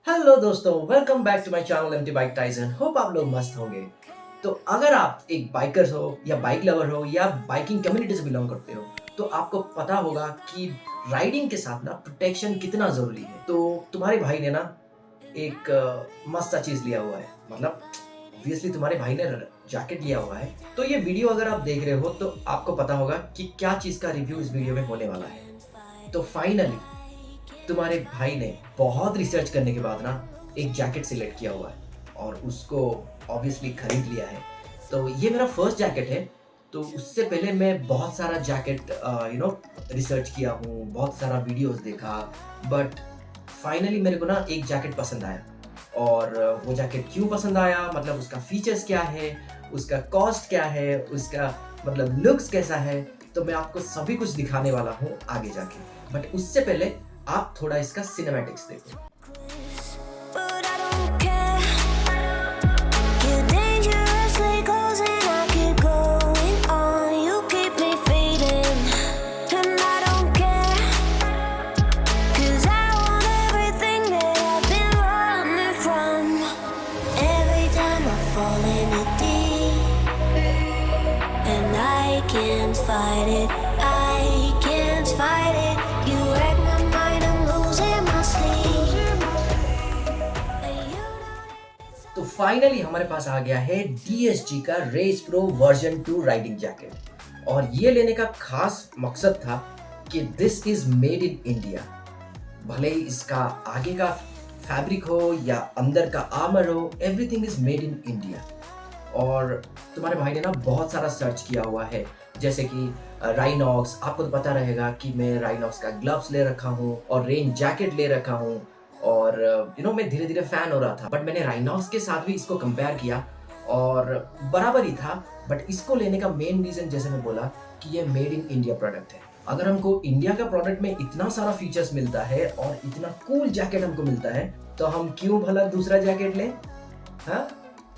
Hello दोस्तों, welcome back to my channel MT bike Tyson. Hope आप लोग मस्त होंगे। तो अगर आप एक बाइकर हो या बाइक लवर हो या बाइकिंग कम्युनिटी से बिलोंग करते हो तो आपको पता होगा कि राइडिंग के साथ ना प्रोटेक्शन कितना ज़रूरी है। तो तुम्हारे भाई ने ना एक मस्त सा चीज़ लिया हुआ है। मतलब ऑब्वियसली तुम्हारे भाई ने जैकेट लिया हुआ है। तो ये वीडियो अगर आप देख रहे हो तो आपको पता होगा कि क्या चीज़ का रिव्यू इस वीडियो में होने वाला है। तो फाइनली तुम्हारे भाई ने बहुत रिसर्च करने के बाद ना एक जैकेट सिलेक्ट किया हुआ है और उसको ऑब्वियसली खरीद लिया है। तो ये मेरा फर्स्ट जैकेट है। तो उससे पहले मैं बहुत सारा जैकेट रिसर्च किया हूँ, बहुत सारा वीडियोस देखा, बट फाइनली मेरे को ना एक जैकेट पसंद आया। और वो जैकेट क्यों पसंद आया, मतलब उसका फीचर्स क्या है, उसका कॉस्ट क्या है, उसका मतलब लुक्स कैसा है, तो मैं आपको सभी कुछ दिखाने वाला हूँ आगे जाके। बट उससे पहले आप थोड़ा इसका सिनेमैटिक्स देखो। But I don't care. You're dangerously close and I keep going on. You keep me fading, and I don't care. 'Cause I want everything that I've been running from. Every time I fall in it deep, and I can't fight it. I can't fight it. You wreck my mind, I'm losing my sleep. तो finally हमारे पास आ गया है DSG का race pro version 2 riding jacket. और ये लेने का खास मकसद था कि this is made in India. भले ही इसका आगे का फैब्रिक हो या अंदर का आर्मर हो, everything is made in India. और तुम्हारे भाई ने ना बहुत सारा सर्च किया हुआ है, जैसे कि राइनॉक्स। आपको तो पता रहेगा कि मैं राइनॉक्स का ग्लव्स ले रखा हूँ और रेन जैकेट ले रखा हूँ। और मैं धीरे धीरे फैन हो रहा था, बट मैंने राइनॉक्स के साथ भी इसको कंपेयर किया और बराबर ही था। बट इसको लेने का मेन रीजन, जैसे मैं बोला, कि ये मेड इन इंडिया प्रोडक्ट है। अगर हमको इंडिया का प्रोडक्ट में इतना सारा फीचर्स मिलता है और इतना कूल जैकेट हमको मिलता है, तो हम क्यों भला दूसरा जैकेट लें? हाँ,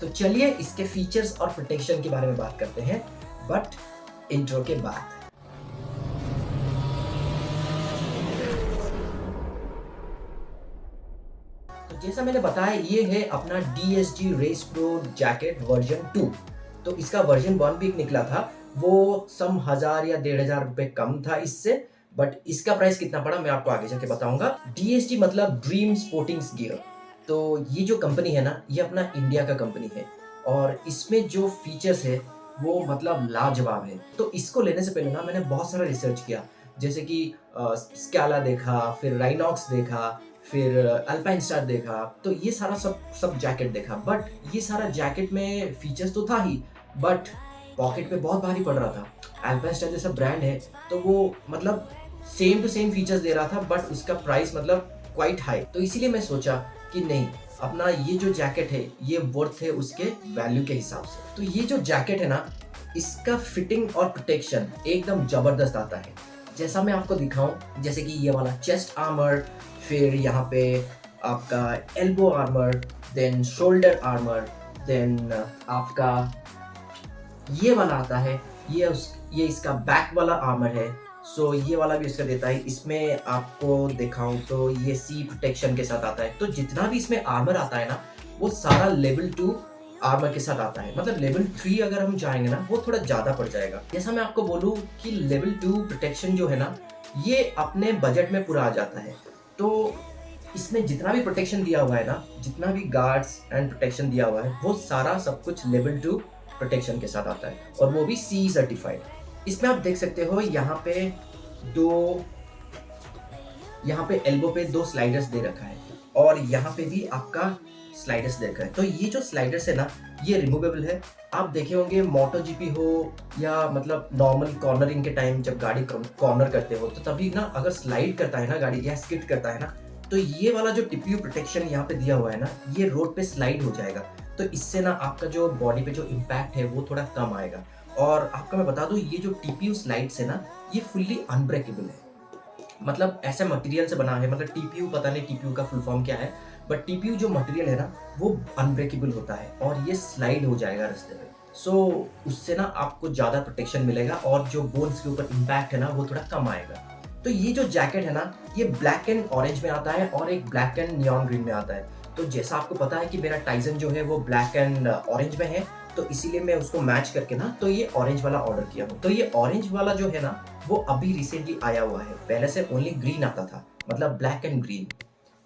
तो चलिए इसके फीचर्स और प्रोटेक्शन के बारे में बात करते हैं, बट इंट्रो के बाद। तो जैसा मैंने बताया, ये है अपना DSG race pro jacket version 2। तो इसका वर्जन 1 भी एक निकला था, वो सम 1000 या 1500 रुपए कम था इससे। बट इसका प्राइस कितना पड़ा मैं आपको आगे जाके बताऊंगा। DSG मतलब ड्रीम स्पोर्टिंग गियर। तो ये जो कंपनी है ना, ये अपना इंडिया का कंपनी है और इसमें जो फीचर्स है वो मतलब लाजवाब है। तो इसको लेने से पहले ना मैंने बहुत सारा रिसर्च किया, जैसे कि स्कैला देखा, फिर राइनॉक्स देखा, फिर अल्पाइन स्टार देखा। तो ये सारा सब सब जैकेट देखा। बट ये सारा जैकेट में फीचर्स तो था ही, बट पॉकेट पे बहुत भारी पड़ रहा था। अल्पाइन स्टार जैसा ब्रांड है तो वो मतलब सेम टू सेम फीचर्स दे रहा था, बट उसका प्राइस मतलब क्वाइट हाई। तो इसीलिए मैं सोचा कि नहीं, अपना ये जो जैकेट है ये वर्थ है उसके वैल्यू के हिसाब से। तो ये जो जैकेट है ना, इसका फिटिंग और प्रोटेक्शन एकदम जबरदस्त आता है। जैसा मैं आपको दिखाऊं, जैसे कि ये वाला चेस्ट आर्मर, फिर यहाँ पे आपका elbow armour, then shoulder armour, then आपका ये वाला आता है, ये इसका बैक वाला आर्मर है। सो ये वाला भी इसका देता है। इसमें आपको दिखाऊं तो ये सी प्रोटेक्शन के साथ आता है। तो जितना भी इसमें आर्मर आता है ना, वो सारा लेवल 2 आर्मर के साथ आता है। मतलब लेवल 3 अगर हम जाएंगे ना, वो थोड़ा ज्यादा पड़ जाएगा। जैसा मैं आपको बोलूं कि लेवल 2 प्रोटेक्शन जो है ना, ये अपने बजट में पूरा आ जाता है। तो इसमें जितना भी प्रोटेक्शन दिया हुआ है ना, जितना भी गार्ड्स एंड प्रोटेक्शन दिया हुआ है, वो सारा सब कुछ लेवल 2 प्रोटेक्शन के साथ आता है और वो भी CE सर्टिफाइड। इसमें आप देख सकते हो दो यहाँ पे एल्बो पे 2 स्लाइडर्स दे रखा है और यहाँ पे भी आपका स्लाइडर्स दे रखा है। तो ये जो स्लाइडर्स है ना, ये रिमूवेबल है। आप देखे होंगे मोटो जीपी हो या मतलब नॉर्मल कॉर्नरिंग के टाइम जब गाड़ी कॉर्नर करते हो, तो तभी ना अगर स्लाइड करता है ना गाड़ी या स्किड करता है ना, तो ये वाला जो टीपीयू प्रोटेक्शन यहाँ पे दिया हुआ है ना, ये रोड पे स्लाइड हो जाएगा। तो इससे ना आपका जो बॉडी पे जो इम्पैक्ट है वो थोड़ा कम आएगा। और आपको मैं बता दूं, ये जो टीपीयू स्लाइड्स है ना, ये फुल्ली अनब्रेकेबल है। मतलब ऐसे मटेरियल से बना है, मतलब टीपीयू, पता नहीं टीपीयू का फुल फॉर्म क्या है, बट टीपीयू जो मटेरियल है ना, वो अनब्रेकेबल होता है और ये स्लाइड हो जाएगा रास्ते पे। सो उससे ना आपको ज़्यादा प्रोटेक्शन मिलेगा और जो बोन्स के ऊपर इम्पैक्ट है ना, वो थोड़ा कम आएगा। तो ये जो जैकेट है ना, ये ब्लैक एंड ऑरेंज में आता है और एक ब्लैक एंड नियॉन ग्रीन में आता है। तो जैसा आपको पता है कि मेरा टाइजन जो है वो ब्लैक एंड ऑरेंज में है, तो इसीलिए मैं उसको मैच करके ना तो ये ऑरेंज वाला ऑर्डर किया हूँ। तो ये ऑरेंज वाला जो है ना वो अभी रिसेंटली आया हुआ है, पहले से ओनली ग्रीन आता था, मतलब ब्लैक एंड ग्रीन।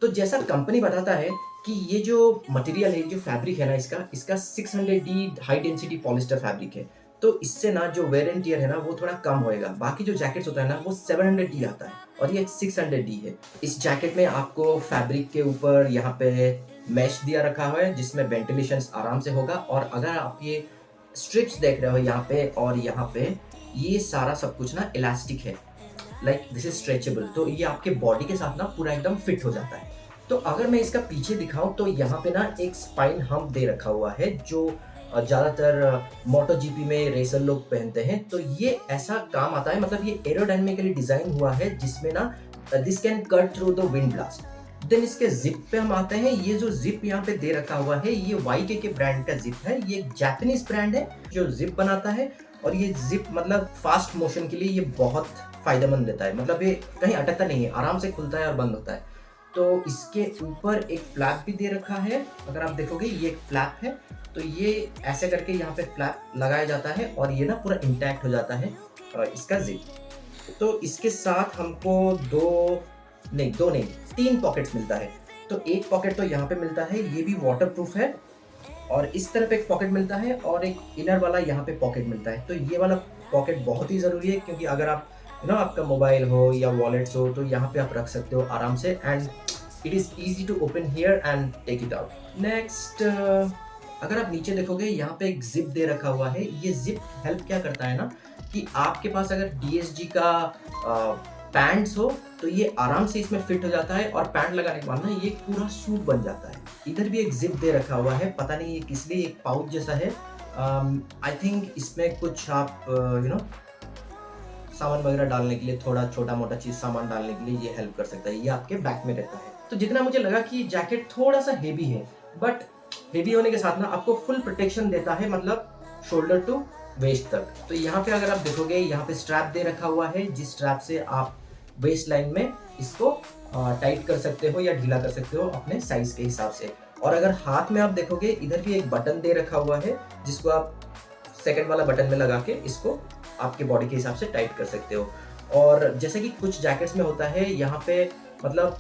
तो जैसा कंपनी बताता है कि ये जो मटेरियल है, जो फैब्रिक है ना इसका 600D high density polyester fabric है। तो इससे ना जो वेयर एंड टियर है ना वो थोड़ा कम होएगा। बाकी जो जैकेट्स होता है ना वो 700D आता है और ये 600D है। इस जैकेट में आपको फैब्रिक के ऊपर यहाँ पे मैश दिया रखा हुआ है जिसमें वेंटिलेशन आराम से होगा। और अगर आप ये स्ट्रिप्स देख रहे हो यहाँ पे और यहाँ पे, ये सारा सब कुछ ना इलास्टिक है, लाइक दिस इज स्ट्रेचेबल। तो ये आपके बॉडी के साथ ना पूरा एकदम फिट हो जाता है। तो अगर मैं इसका पीछे दिखाऊं तो यहाँ पे ना एक स्पाइन हम्प दे रखा हुआ है जो ज़्यादातर मोटो जीपी में रेसर लोग पहनते हैं। तो ये ऐसा काम आता है, मतलब ये एरोडायनेमिकली डिजाइन हुआ है जिसमें ना this can cut through the wind blast. Then इसके जिप पे हम आते हैं। ये जो जिप यहाँ पे दे रखा हुआ है ये YK के ब्रांड का जिप है। ये एक जापानीज ब्रांड है जो जिप बनाता है और ये जिप मतलब फास्ट मोशन के लिए ये बहुत फायदेमंद देता है। मतलब ये कहीं अटकता नहीं है, आराम से खुलता है और बंद होता है। तो इसके ऊपर एक फ्लैप भी दे रखा है, अगर आप देखोगे ये एक फ्लैप है। तो ये ऐसे करके यहाँ पे फ्लैप लगाया जाता है और ये ना पूरा इंटैक्ट हो जाता है इसका जिप। तो इसके साथ हमको दो नहीं 3 पॉकेट्स मिलता है। तो एक पॉकेट तो यहाँ पे मिलता है, ये भी वाटर प्रूफ है। और इस तरफ एक पॉकेट मिलता है और एक इनर वाला यहाँ पे पॉकेट मिलता है। तो ये वाला पॉकेट बहुत ही ज़रूरी है क्योंकि अगर आप आपका मोबाइल हो या वॉलेट्स हो तो यहाँ पे आप रख सकते हो आराम से, and it is easy to open here and take it out. Next अगर आप नीचे देखोगे यहाँ पे एक जिप दे रखा हुआ है। ये जिप हेल्प क्या करता है ना कि आपके पास अगर DSG का पैंट्स हो तो ये आराम से इसमें फिट हो जाता है और पैंट लगाने के बाद ना ये पूरा सूट बन जाता है। इधर भी एक जिप दे रखा हुआ है, पता नहीं ये किस लिए, एक पाउच जैसा है। आई थिंक इसमें कुछ आप सामान वगैरह डालने के लिए, थोड़ा छोटा मोटा चीज सामान डालने के लिए ये हेल्प कर सकता है। ये आपके बैक में रहता है। तो जितना मुझे लगा कि जैकेट थोड़ा सा हेवी है, बट हेवी होने के साथ ना आपको फुल प्रोटेक्शन देता है, मतलब शोल्डर टू वेस्ट तक। तो यहाँ पे अगर आप देखोगे यहाँ पे स्ट्रैप दे रखा हुआ है, जिस स्ट्रैप से आप वेस्ट लाइन में इसको टाइट कर सकते हो या ढीला कर सकते हो अपने साइज के हिसाब से। और अगर हाथ में आप देखोगे इधर भी एक बटन दे रखा हुआ है जिसको आप सेकंड वाला बटन में लगा के इसको आपके बॉडी के हिसाब से टाइट कर सकते हो। और जैसे कि कुछ जैकेट्स में होता है यहाँ पे मतलब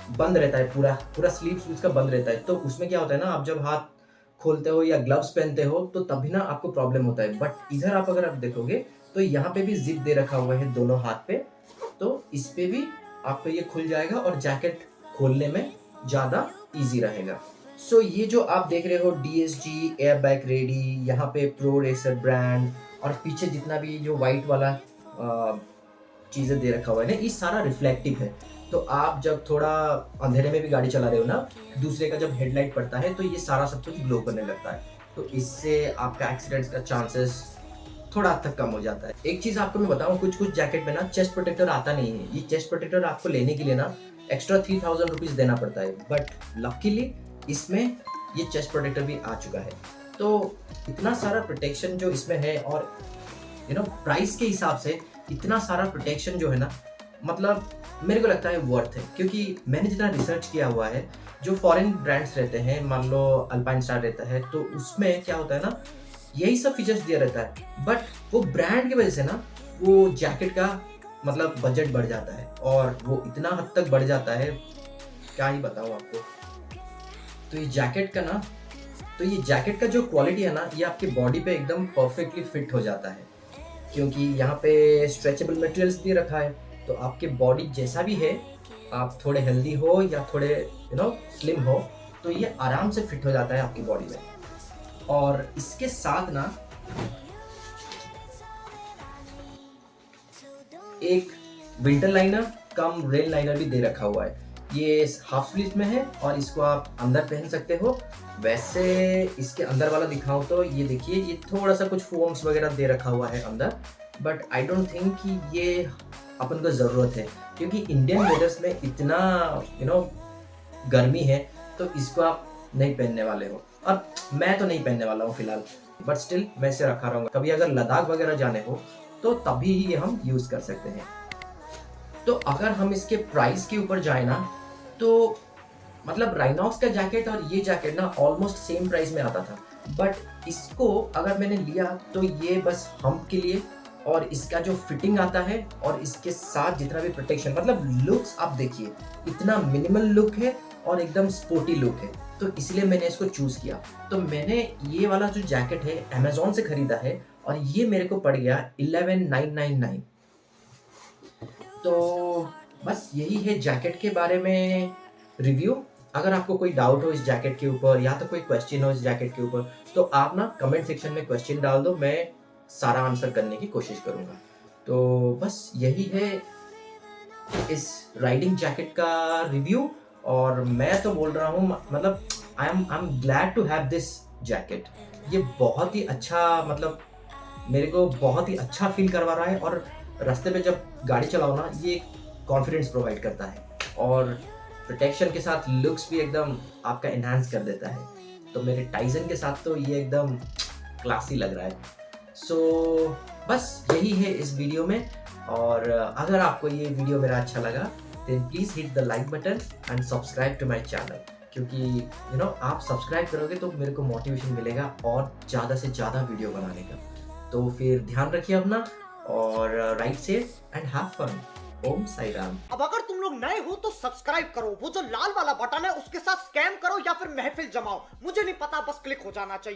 बंद रहता है, पूरा स्लीव्स उसका बंद रहता है। तो उसमें क्या होता है ना, आप जब हाथ खोलते हो या ग्लव्स पहनते हो तो तभी ना आपको प्रॉब्लम होता है। बट इधर आप अगर आप देखोगे तो यहाँ पे भी जिप दे रखा हुआ है दोनों हाथ पे, तो इस पे भी आपको ये खुल जाएगा और जैकेट खोलने में ज़्यादा ईजी रहेगा। सो ये जो आप देख रहे हो DSG एयरबैग रेडी, यहाँ पे प्रो रेसर ब्रांड और पीछे जितना भी जो वाइट वाला चीज़ें दे रखा हुआ है ना, ये सारा रिफ्लेक्टिव है। तो आप जब थोड़ा अंधेरे में भी गाड़ी चला रहे हो ना, दूसरे का जब हेडलाइट पड़ता है तो ये सारा सब कुछ ग्लो करने लगता है। तो इससे आपका एक्सीडेंट्स का चांसेस थोड़ा हद तक कम हो जाता है। एक चीज़ आपको मैं बताऊँ, कुछ जैकेट में ना चेस्ट प्रोटेक्टर आता नहीं है। ये चेस्ट प्रोटेक्टर आपको लेने के लिए ना एक्स्ट्रा 3000 रुपीज़ देना पड़ता है, बट लकीली इसमें ये चेस्ट प्रोटेक्टर भी आ चुका है। तो इतना सारा प्रोटेक्शन जो इसमें है और प्राइस के हिसाब से इतना सारा प्रोटेक्शन जो है ना, मतलब मेरे को लगता है वर्थ है। क्योंकि मैंने जितना रिसर्च किया हुआ है, जो फॉरेन ब्रांड्स रहते हैं, मान लो अल्पाइन स्टार रहता है, तो उसमें क्या होता है ना, यही सब फीचर्स दिया रहता है, बट वो ब्रांड की वजह से ना वो जैकेट का मतलब बजट बढ़ जाता है और वो इतना हद तक बढ़ जाता है, क्या ही बताऊँ आपको। तो ये जैकेट का जो क्वालिटी है ना, ये आपकी बॉडी पे एकदम परफेक्टली फिट हो जाता है, क्योंकि यहाँ पे स्ट्रेचेबल मटेरियल्स दे रखा है। तो आपके बॉडी जैसा भी है, आप थोड़े हेल्दी हो या थोड़े स्लिम हो, तो ये आराम से फिट हो जाता है आपकी बॉडी में। और इसके साथ ना एक विंटर लाइनर कम रेन लाइनर भी दे रखा हुआ है। ये हाफ स्लीव में है और इसको आप अंदर पहन सकते हो। वैसे इसके अंदर वाला दिखाऊं तो ये देखिए, ये थोड़ा सा कुछ फोम्स वगैरह दे रखा हुआ है अंदर, बट आई डोंट थिंक कि ये अपन को ज़रूरत है, क्योंकि इंडियन वेदर्स में इतना गर्मी है, तो इसको आप नहीं पहनने वाले हो। अब मैं तो नहीं पहनने वाला हूँ फिलहाल, बट स्टिल मैं इसे रखा रहूँगा। कभी अगर लद्दाख वगैरह जाने हो तो तभी ही ये हम यूज़ कर सकते हैं। तो अगर हम इसके प्राइस के ऊपर जाए ना, तो मतलब राइनॉक्स का जैकेट और ये जैकेट ना ऑलमोस्ट सेम प्राइस में आता था, बट इसको अगर मैंने लिया तो ये बस हम के लिए, और इसका जो फिटिंग आता है और इसके साथ जितना भी प्रोटेक्शन, मतलब लुक्स आप देखिए, इतना मिनिमल लुक है और एकदम स्पोर्टी लुक है, तो इसलिए मैंने इसको चूज़ किया। तो मैंने ये वाला जो जैकेट है अमेज़न से खरीदा है और ये मेरे को पड़ गया 11,999। तो बस यही है जैकेट के बारे में रिव्यू। अगर आपको कोई डाउट हो इस जैकेट के ऊपर या तो कोई क्वेश्चन हो इस जैकेट के ऊपर, तो आप ना कमेंट सेक्शन में क्वेश्चन डाल दो, मैं सारा आंसर करने की कोशिश करूँगा। तो बस यही है इस राइडिंग जैकेट का रिव्यू, और मैं तो बोल रहा हूँ मतलब I am glad to have this jacket. ये बहुत ही अच्छा, मतलब मेरे को बहुत ही अच्छा फील करवा रहा है, और रास्ते पे जब गाड़ी चलाओ ना, ये कॉन्फिडेंस प्रोवाइड करता है, और प्रोटेक्शन के साथ लुक्स भी एकदम आपका एनहांस कर देता है। तो मेरे टाइजन के साथ तो ये एकदम क्लासी लग रहा है। सो बस यही है इस वीडियो में, और अगर आपको ये वीडियो मेरा अच्छा लगा then please hit the like button and subscribe to my channel, क्योंकि आप सब्सक्राइब करोगे तो मेरे को मोटिवेशन मिलेगा और ज़्यादा से ज़्यादा वीडियो बनाने का। तो फिर ध्यान रखिए अपना, और ride safe and have fun. Om Sai Ram. अब अगर तुम लोग नए हो तो सब्सक्राइब करो, वो जो लाल वाला बटन है उसके साथ स्कैम करो या फिर महफिल जमाओ, मुझे नहीं पता, बस क्लिक हो जाना चाहिए।